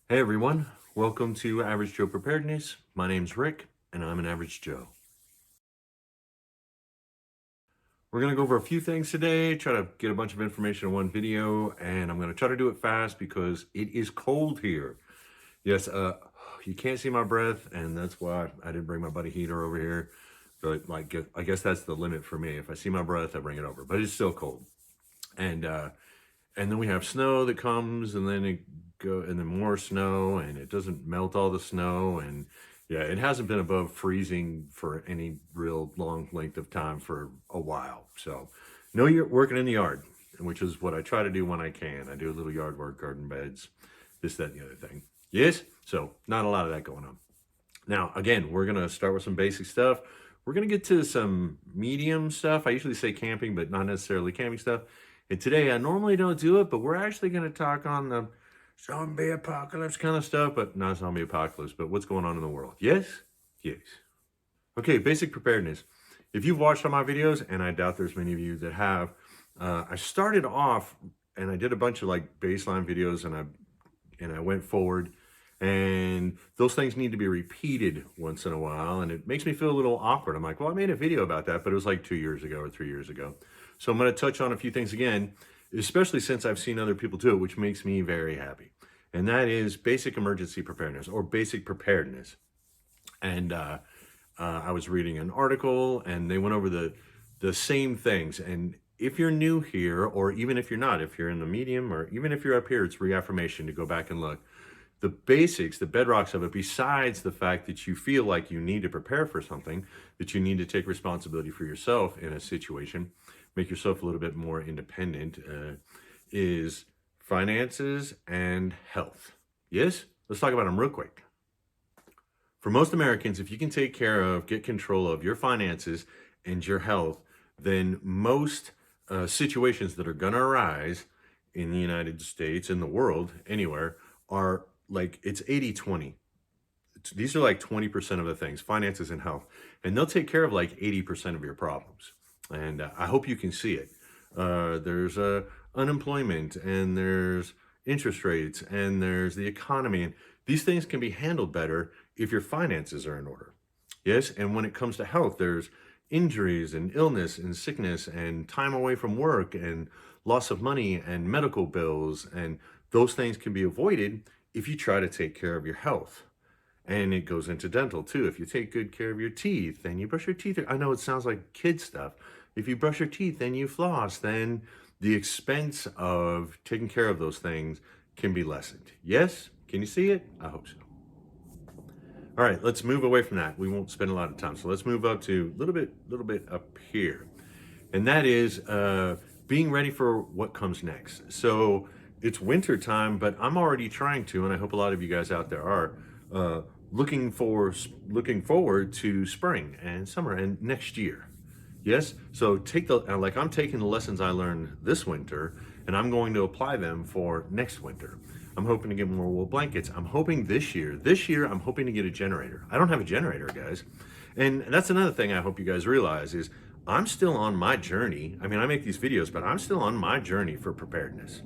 Hey everyone, welcome to Average Joe Preparedness. My name's Rick and I'm an Average Joe. We're going to go over a few things today, try to get a bunch of information in one video, and I'm going to try to do it fast because it is cold here. Yes, you can't see my breath, and that's why I didn't bring my buddy heater over here. But I guess that's the limit for me. If I see my breath, I bring it over, but it's still cold. And then we have snow that comes, and then more snow, and it doesn't melt all the snow, and yeah, it hasn't been above freezing for any real long length of time for a while. So, no, you're working in the yard, which is what I try to do when I can. I do a little yard work, garden beds, this, that, and the other thing. Yes, so not a lot of that going on. Now, again, we're gonna start with some basic stuff. We're gonna get to some medium stuff. I usually say camping, but not necessarily camping stuff. And today, I normally don't do it, but we're actually gonna talk on the zombie apocalypse kind of stuff, but not zombie apocalypse, but what's going on in the world. Yes? Yes. Okay, basic preparedness. If you've watched all my videos, and I doubt there's many of you that have, I started off and I did a bunch of like baseline videos, and I went forward, and those things need to be repeated once in a while, and it makes me feel a little awkward. I'm like, well, I made a video about that, but it was like 2 years ago or 3 years ago. So I'm going to touch on a few things again, especially since I've seen other people do it, which makes me very happy. And that is basic emergency preparedness or basic preparedness. And I was reading an article, and they went over the same things. And if you're new here, or even if you're not, if you're in the medium, or even if you're up here, it's reaffirmation to go back and look. The basics, the bedrocks of it, besides the fact that you feel like you need to prepare for something, that you need to take responsibility for yourself in a situation, make yourself a little bit more independent, is finances and health. Yes? Let's talk about them real quick. For most Americans, if you can take care of, get control of your finances and your health, then most situations that are going to arise in the United States, in the world, anywhere, are like, it's 80-20. These are like 20% of the things, finances and health, and they'll take care of like 80% of your problems. And I hope you can see it. There's unemployment, and there's interest rates, and there's the economy, and these things can be handled better if your finances are in order. Yes, and when it comes to health, there's injuries and illness and sickness and time away from work and loss of money and medical bills, and those things can be avoided if you try to take care of your health. And it goes into dental too. If you take good care of your teeth and you brush your teeth, I know it sounds like kid stuff. If you brush your teeth and you floss, then the expense of taking care of those things can be lessened. Yes? Can you see it? I hope so. All right, let's move away from that. We won't spend a lot of time. So let's move up to a little bit up here. And that is being ready for what comes next. So it's winter time, but I'm already trying to, and I hope a lot of you guys out there are, looking forward to spring and summer and next year. Yes, so I'm taking the lessons I learned this winter, and I'm going to apply them for next winter. I'm hoping to get more wool blankets. I'm hoping this year I'm hoping to get a generator. I don't have a generator, guys. And that's another thing I hope you guys realize is I'm still on my journey. I mean, I make these videos, but I'm still on my journey for preparedness.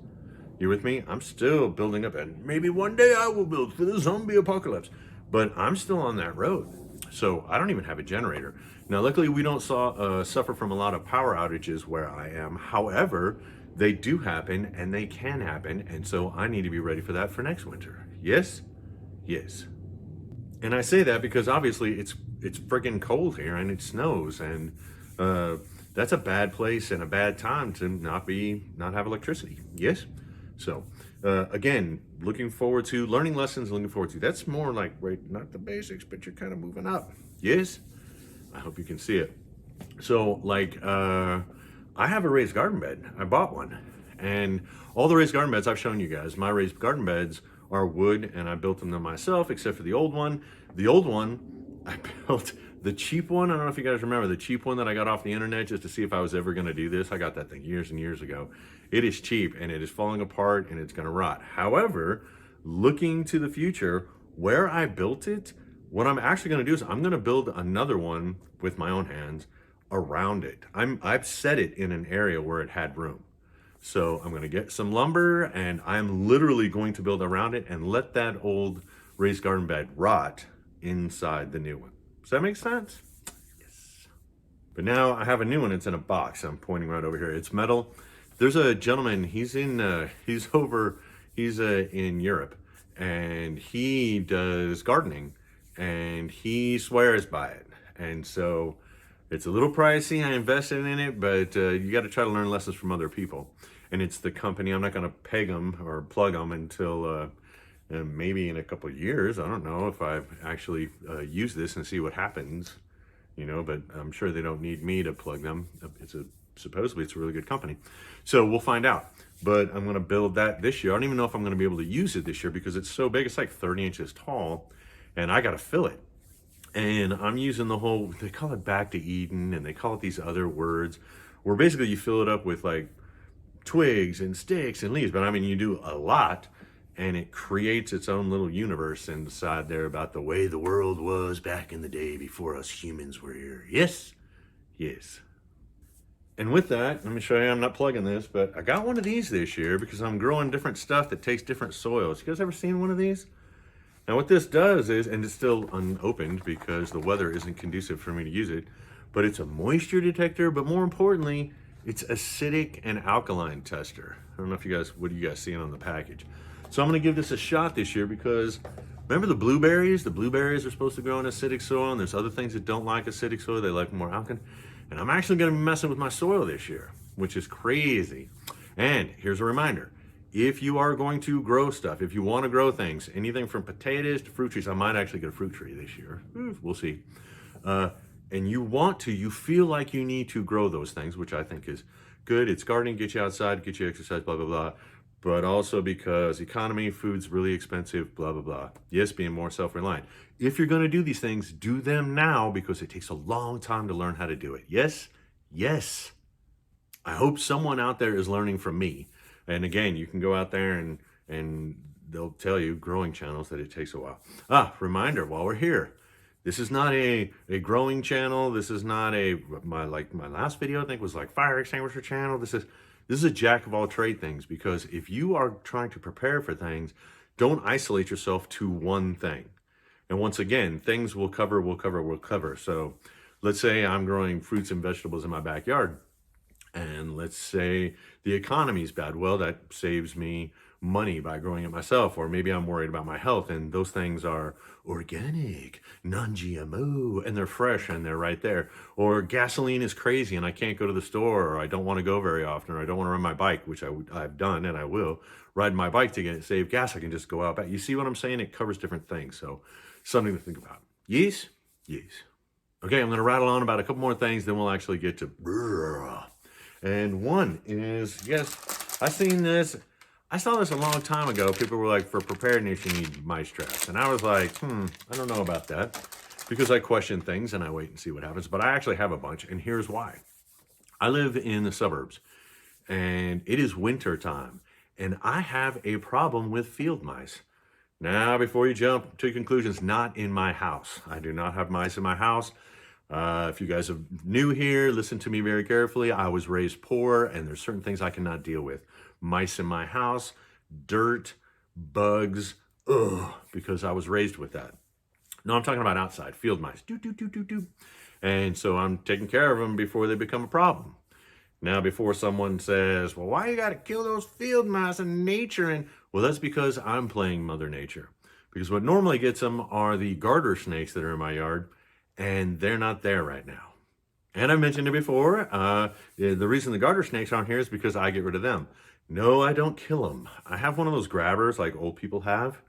You with me? I'm still building up, and maybe one day I will build for the zombie apocalypse, but I'm still on that road. So I don't even have a generator. Now, luckily, we don't suffer from a lot of power outages where I am. However, they do happen, and they can happen, and so I need to be ready for that for next winter. Yes? Yes. And I say that because obviously it's freaking cold here, and it snows, and that's a bad place and a bad time to not have electricity. Yes? So again, looking forward to learning lessons, that's more like, right, not the basics, but you're kind of moving up. Yes? I hope you can see it. So like, I have a raised garden bed. I bought one, and all the raised garden beds I've shown you guys, my raised garden beds are wood, and I built them myself, except for the old one. The old one, I built the cheap one. I don't know if you guys remember the cheap one that I got off the internet just to see if I was ever going to do this. I got that thing years and years ago. It is cheap, and it is falling apart, and it's going to rot. However, looking to the future, where I built it, what I'm actually going to do is I'm going to build another one with my own hands around it. I've set it in an area where it had room. So I'm going to get some lumber, and I'm literally going to build around it and let that old raised garden bed rot inside the new one. Does that make sense? Yes. But now I have a new one. It's in a box. I'm pointing right over here. It's metal. There's a gentleman. He's in Europe, and he does gardening, and he swears by it. And so it's a little pricey. I invested in it, but you got to try to learn lessons from other people. And it's the company. I'm not going to peg them or plug them until maybe in a couple of years. I don't know if I've actually used this and see what happens, but I'm sure they don't need me to plug them. Supposedly it's a really good company. So we'll find out. But I'm going to build that this year. I don't even know if I'm going to be able to use it this year because it's so big. It's like 30 inches tall, and I got to fill it. And I'm using they call it back to Eden, and they call it these other words, where basically you fill it up with like twigs and sticks and leaves. But I mean, you do a lot, and it creates its own little universe inside there about the way the world was back in the day before us humans were here. Yes? Yes. And with that, let me show you, I'm not plugging this, but I got one of these this year because I'm growing different stuff that takes different soils. You guys ever seen one of these? Now what this does is, and it's still unopened because the weather isn't conducive for me to use it, but it's a moisture detector, but more importantly, it's acidic and alkaline tester. I don't know if what are you guys seeing on the package? So I'm gonna give this a shot this year because remember the blueberries? The blueberries are supposed to grow in acidic soil, and there's other things that don't like acidic soil, they like more alkaline. And I'm actually gonna be messing with my soil this year, which is crazy. And here's a reminder. If you are going to grow stuff, if you want to grow things, anything from potatoes to fruit trees, I might actually get a fruit tree this year. We'll see. And you feel like you need to grow those things, which I think is good. It's gardening, get you outside, get you exercise, blah, blah, blah. But also because economy, food's really expensive, blah, blah, blah. Yes, being more self-reliant. If you're going to do these things, do them now because it takes a long time to learn how to do it. Yes? Yes. I hope someone out there is learning from me. And again, you can go out there and they'll tell you, growing channels, that it takes a while. Reminder while we're here. This is not a growing channel. This is not my last video I think was like fire extinguisher channel. This is a jack of all trade things, because if you are trying to prepare for things, don't isolate yourself to one thing. And once again, things will cover. So let's say I'm growing fruits and vegetables in my backyard, and let's say the economy's bad. Well, that saves me money by growing it myself. Or maybe I'm worried about my health, and those things are organic, non-GMO, and they're fresh and they're right there. Or gasoline is crazy and I can't go to the store, or I don't want to go very often, or I don't want to ride my bike, which I've done and I will ride my bike to save gas. I can just go out back. You see what I'm saying? It covers different things. So something to think about. Yes? Yes. Okay, I'm going to rattle on about a couple more things, then we'll actually get to... And one is, yes, I saw this a long time ago. People were like, for preparedness, you need mice traps. And I was like, I don't know about that, because I question things and I wait and see what happens. But I actually have a bunch, and here's why. I live in the suburbs, and it is winter time, and I have a problem with field mice. Now, before you jump to conclusions, not in my house. I do not have mice in my house. If you guys are new here, listen to me very carefully. I was raised poor, and there's certain things I cannot deal with. Mice in my house, dirt, bugs, because I was raised with that. No, I'm talking about outside, field mice. And so I'm taking care of them before they become a problem. Now, before someone says, well, why you got to kill those field mice in nature? And well, that's because I'm playing Mother Nature. Because what normally gets them are the garter snakes that are in my yard, and they're not there right now. And I mentioned it before, the reason the garter snakes aren't here is because I get rid of them. No, I don't kill them. I have one of those grabbers like old people have.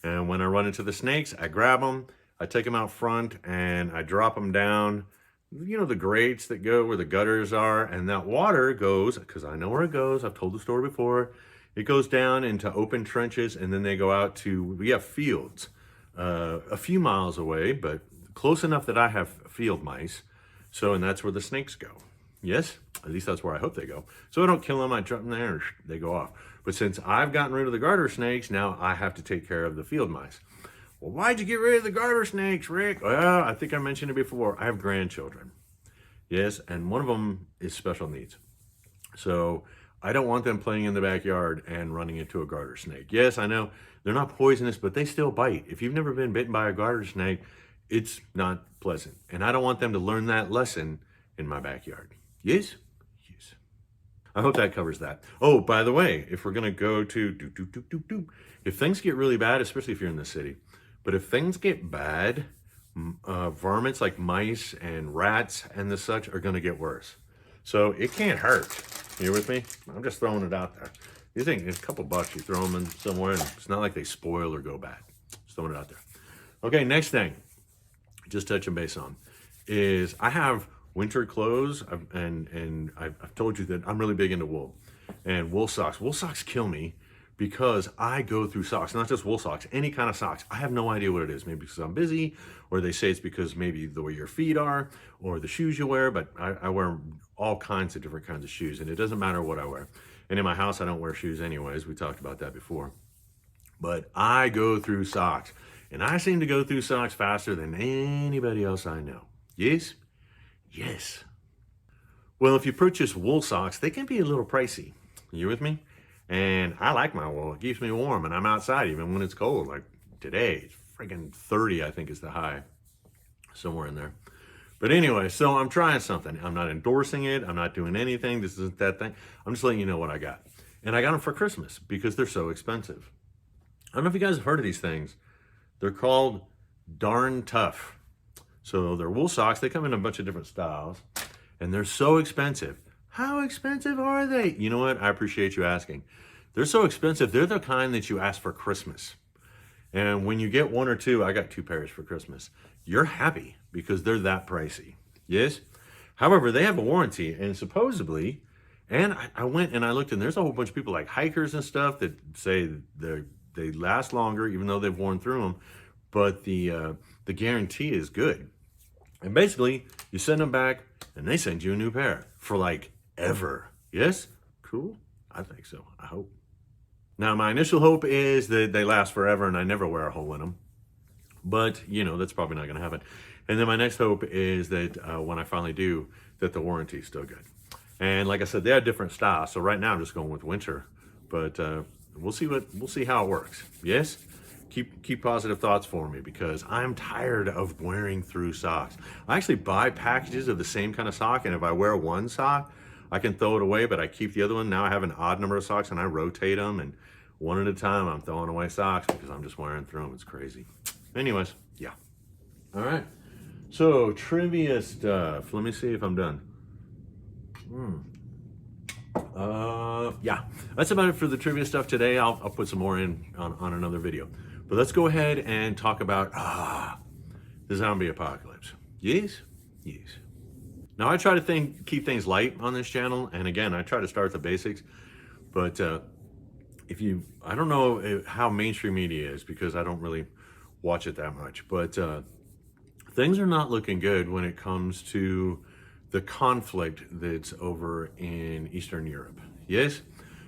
And when I run into the snakes, I grab them, I take them out front, and I drop them down, the grates that go where the gutters are, and that water goes, because I know where it goes, I've told the story before, it goes down into open trenches, and then they go out to, we have fields a few miles away, but close enough that I have field mice. So, and that's where the snakes go. Yes, at least that's where I hope they go. So I don't kill them, I drop them there, and they go off. But since I've gotten rid of the garter snakes, now I have to take care of the field mice. Well, why'd you get rid of the garter snakes, Rick? Well, I think I mentioned it before. I have grandchildren. Yes, and one of them is special needs. So I don't want them playing in the backyard and running into a garter snake. Yes, I know they're not poisonous, but they still bite. If you've never been bitten by a garter snake, it's not pleasant. And I don't want them to learn that lesson in my backyard. Yes? Yes. I hope that covers that. Oh, by the way, if we're going to go to if things get really bad, especially if you're in the city, but if things get bad, varmints like mice and rats and the such are going to get worse. So it can't hurt. You with me? I'm just throwing it out there. You think it's a couple bucks, you throw them in somewhere, and it's not like they spoil or go bad. Just throwing it out there. Okay, next thing, just touching base on, is I have winter clothes, and I've told you that I'm really big into wool and wool socks. Wool socks kill me because I go through socks, not just wool socks, any kind of socks. I have no idea what it is. Maybe because I'm busy, or they say it's because maybe the way your feet are, or the shoes you wear, but I wear all kinds of different kinds of shoes, and it doesn't matter what I wear. And in my house, I don't wear shoes anyways. We talked about that before. But I go through socks, and I seem to go through socks faster than anybody else I know. Yes? Yes. Well, if you purchase wool socks, they can be a little pricey. You with me? And I like my wool. It keeps me warm, and I'm outside even when it's cold. Like today, it's freaking 30, I think is the high. Somewhere in there. But anyway, so I'm trying something. I'm not endorsing it. I'm not doing anything. This isn't that thing. I'm just letting you know what I got. And I got them for Christmas because they're so expensive. I don't know if you guys have heard of these things. They're called Darn Tough. So they're wool socks. They come in a bunch of different styles. And they're so expensive. How expensive are they? You know what? I appreciate you asking. They're so expensive. They're the kind that you ask for Christmas. And when you get one or two, I got 2 pairs for Christmas, you're happy because they're that pricey. Yes? However, they have a warranty, and supposedly, and I went and I looked, and there's a whole bunch of people like hikers and stuff that say they last longer, even though they've worn through them, but the guarantee is good. And basically, you send them back, and they send you a new pair for like ever. Yes? Cool? I think so. I hope. Now, my initial hope is that they last forever and I never wear a hole in them. But, you know, that's probably not going to happen. And then my next hope is that when I finally do, that the warranty is still good. And like I said, they have different styles. So right now I'm just going with winter. But we'll see how it works. Yes? Keep positive thoughts for me because I'm tired of wearing through socks. I actually buy packages of the same kind of sock, and if I wear one sock, I can throw it away, but I keep the other one. Now I have an odd number of socks, and I rotate them, and one at a time I'm throwing away socks because I'm just wearing through them. It's crazy. Anyways, yeah. All right. So trivia stuff. Let me see if I'm done. Yeah, that's about it for the trivia stuff today. I'll put some more in on another video. But let's go ahead and talk about the zombie apocalypse. Yes? Yes. Now, I try to keep things light on this channel, and again, I try to start with the basics, but I don't know how mainstream media is because I don't really watch it that much, but things are not looking good when it comes to the conflict that's over in Eastern Europe. Yes?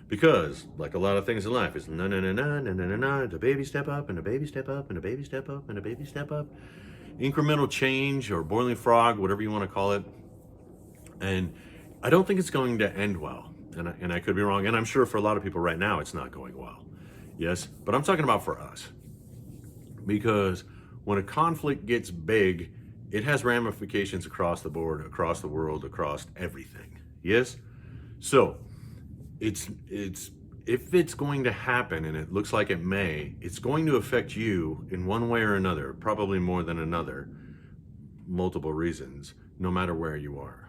Because, like a lot of things in life, it's no, the baby step up, and a baby step up, and a baby step up, and a baby step up. Incremental change, or boiling frog, whatever you want to call it. And I don't think it's going to end well. And I could be wrong. And I'm sure for a lot of people right now, it's not going well. Yes? But I'm talking about for us. Because when a conflict gets big, it has ramifications across the board, across the world, across everything. Yes? So, if it's going to happen, and it looks like it may, it's going to affect you in one way or another, probably more than another, multiple reasons, no matter where you are.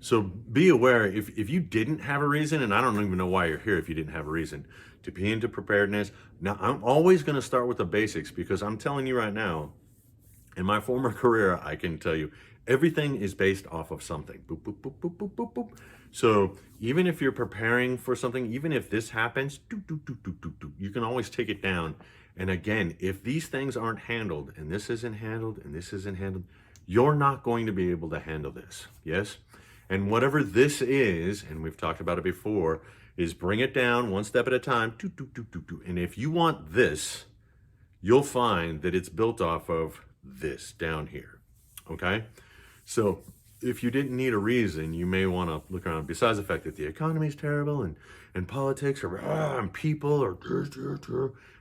So be aware, if you didn't have a reason, and I don't even know why you're here if you didn't have a reason, to be into preparedness. Now, I'm always going to start with the basics because I'm telling you right now, in my former career, I can tell you, everything is based off of something. Boop, boop, boop, boop, boop, boop, boop. So even if you're preparing for something, even if this happens, you can always take it down. And again, if these things aren't handled, and this isn't handled, and this isn't handled, you're not going to be able to handle this. Yes? And whatever this is, and we've talked about it before, is bring it down one step at a time. And if you want this, you'll find that it's built off of this down here. Okay? So if you didn't need a reason, you may want to look around. Besides the fact that the economy is terrible and politics are and people are,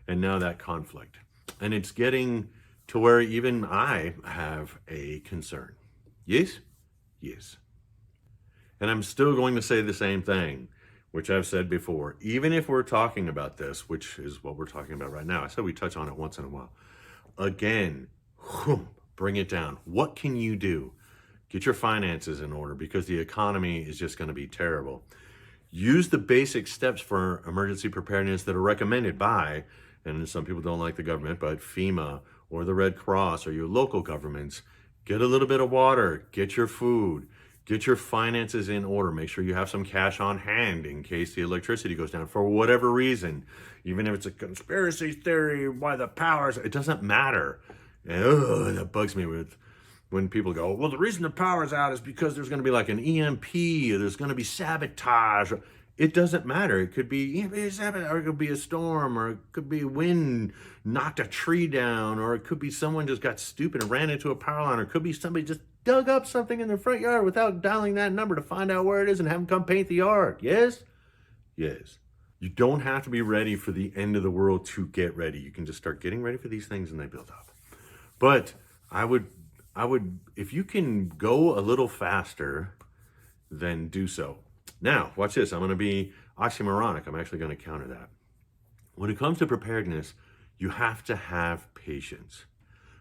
and now that conflict, and it's getting to where even I have a concern. Yes, yes, and I'm still going to say the same thing, which I've said before. Even if we're talking about this, which is what we're talking about right now, I said we touch on it once in a while. Again, bring it down. What can you do? Get your finances in order because the economy is just going to be terrible. Use the basic steps for emergency preparedness that are recommended by, and some people don't like the government, but FEMA or the Red Cross or your local governments. Get a little bit of water, get your food, get your finances in order. Make sure you have some cash on hand in case the electricity goes down for whatever reason. Even if it's a conspiracy theory, why the powers, it doesn't matter. And, that bugs me when people go, well, the reason the power's out is because there's going to be like an EMP, or there's going to be sabotage. It doesn't matter. It could be sabotage, or it could be a storm, or it could be wind knocked a tree down, or it could be someone just got stupid and ran into a power line, or it could be somebody just dug up something in their front yard without dialing that number to find out where it is and have them come paint the yard. Yes? Yes. You don't have to be ready for the end of the world to get ready. You can just start getting ready for these things and they build up. But I would, if you can go a little faster, then do so. Now, watch this. I'm going to be oxymoronic. I'm actually going to counter that. When it comes to preparedness, you have to have patience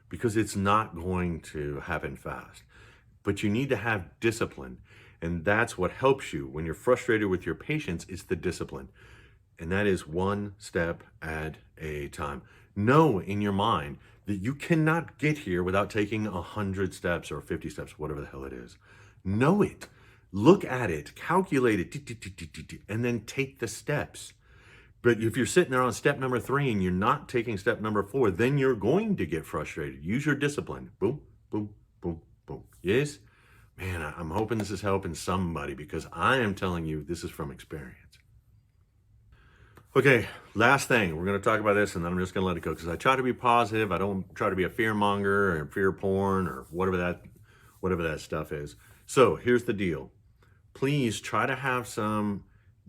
because it's not going to happen fast. But you need to have discipline. And that's what helps you. When you're frustrated with your patience, it's the discipline. And that is one step at a time. Know in your mind that you cannot get here without taking 100 steps or 50 steps, whatever the hell it is. Know it. Look at it. Calculate it. And then take the steps. But if you're sitting there on step number 3 and you're not taking step number 4, then you're going to get frustrated. Use your discipline. Boom, boom, boom, boom. Yes? Man, I'm hoping this is helping somebody because I am telling you this is from experience. Okay, last thing. We're going to talk about this and then I'm just going to let it go because I try to be positive. I don't try to be a fear monger or fear porn or whatever that stuff is. So here's the deal. Please try to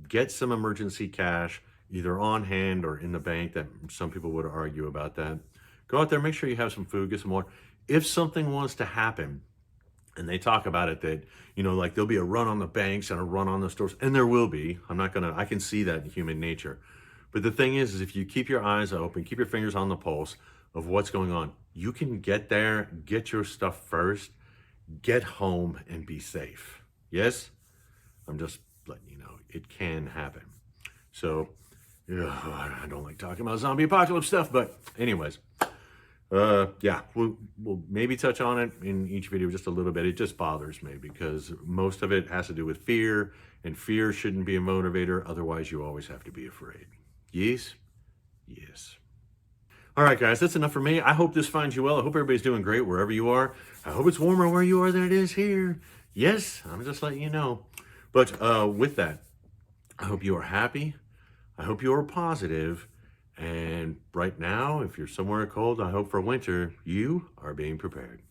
get some emergency cash, either on hand or in the bank. That some people would argue about that. Go out there, make sure you have some food, get some water. If something was to happen, and they talk about it that, like there'll be a run on the banks and a run on the stores, and there will be. I can see that in human nature. But the thing is if you keep your eyes open, keep your fingers on the pulse of what's going on, you can get there, get your stuff first, get home and be safe. Yes? I'm just letting you know, it can happen. So, I don't like talking about zombie apocalypse stuff, but anyways, yeah, we'll maybe touch on it in each video just a little bit. It just bothers me because most of it has to do with fear, and fear shouldn't be a motivator. Otherwise, you always have to be afraid. Yes? Yes. All right, guys, that's enough for me. I hope this finds you well. I hope everybody's doing great wherever you are. I hope it's warmer where you are than it is here. Yes, I'm just letting you know. But with that, I hope you are happy. I hope you are positive. And right now, if you're somewhere cold, I hope for winter, you are being prepared.